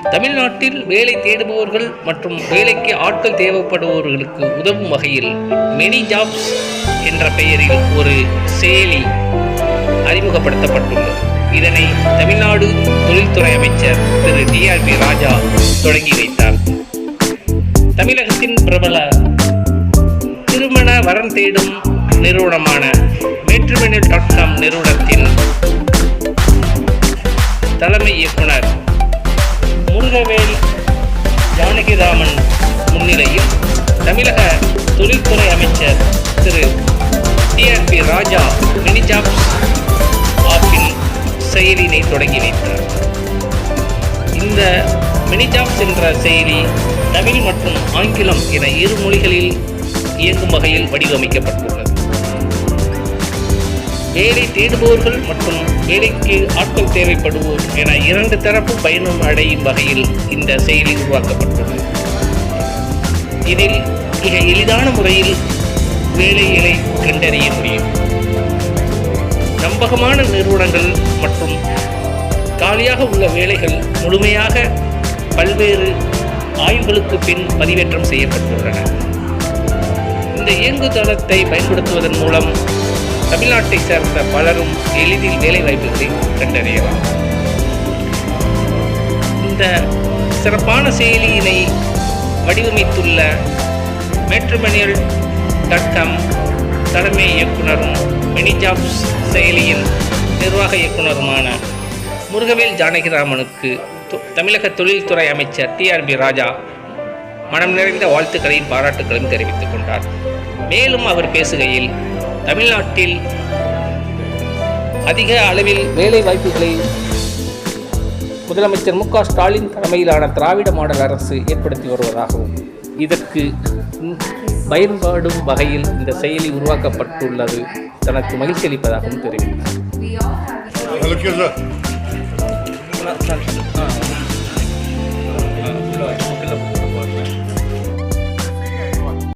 தமிழ்நாட்டில் வேலை தேடுபவர்கள் மற்றும் வேலைக்கு ஆட்கள் தேவைப்படுபவர்களுக்கு உதவும் வகையில் மெனி ஜாப்ஸ் என்ற பெயரில் ஒரு செயலி அறிமுகப்படுத்தப்பட்டுள்ளது. இதனை தமிழ்நாடு தொழில்துறை அமைச்சர் திரு டிஆர்பி ராஜா தொடங்கி வைத்தார். தமிழகத்தின் பிரபல திருமண வரன் தேடும் நிறுவனமான matrimonial.com நிறுவனத்தின் தலைமை இயக்குனர் முருகவேல் ஜானகிராமன் முன்னிலையில் தமிழக தொழில்துறை அமைச்சர் திரு டிஆர்பி ராஜா மெனி ஜாப்ஸ் ஆப்பின் செயலினை தொடங்கி வைத்தார். இந்த மெனி ஜாப்ஸ் என்ற செயலி தமிழ் மற்றும் ஆங்கிலம் என இரு மொழிகளில் இயங்கும் வகையில் வடிவமைக்கப்பட்டுள்ளது. வேலை தேடுபவர்கள் மற்றும் வேலைக்கு ஆட்கள் தேவைப்படுவோர் என இரண்டு தரப்பு பயனும் அடையும் வகையில் இந்த செயலி உருவாக்கப்பட்டுள்ளது. இதில் மிக எளிதான முறையில் வேலைகளை கண்டறிய முடியும். நம்பகமான நிறுவனங்கள் மற்றும் காலியாக உள்ள வேலைகள் முழுமையாக பல்வேறு ஆய்வுகளுக்கு பின் பதிவேற்றம் செய்யப்பட்டுள்ளன. இந்த இயங்குதளத்தை பயன்படுத்துவதன் மூலம் தமிழ்நாட்டை சேர்ந்த பலரும் எளிதில் வேலை வாய்ப்புகளை கண்டறியலாம். இந்த சிறப்பான செயலியினை வடிவமைத்துள்ள matrimonial.com தலைமை இயக்குனரும் மெனி ஜாப்ஸ் செயலியின் நிர்வாக இயக்குனருமான முருகவேல் ஜானகிராமனுக்கு தமிழக தொழில்துறை அமைச்சர் டிஆர்பி ராஜா மனம் நிறைந்த வாழ்த்துக்களையும் பாராட்டுகளையும் தெரிவித்துக் கொண்டார். மேலும் அவர் பேசுகையில், தமிழ்நாட்டில் அதிக அளவில் வேலை வாய்ப்புகளை முதலமைச்சர் மு.க. ஸ்டாலின் தலைமையிலான திராவிட மாடல் அரசு ஏற்படுத்தி வருவதாகவும் இதற்கு பயன்பாடும் வகையில் இந்த செயலி உருவாக்கப்பட்டுள்ளது தனக்கு மகிழ்ச்சி அளிப்பதாகவும் தெரிவித்தார்.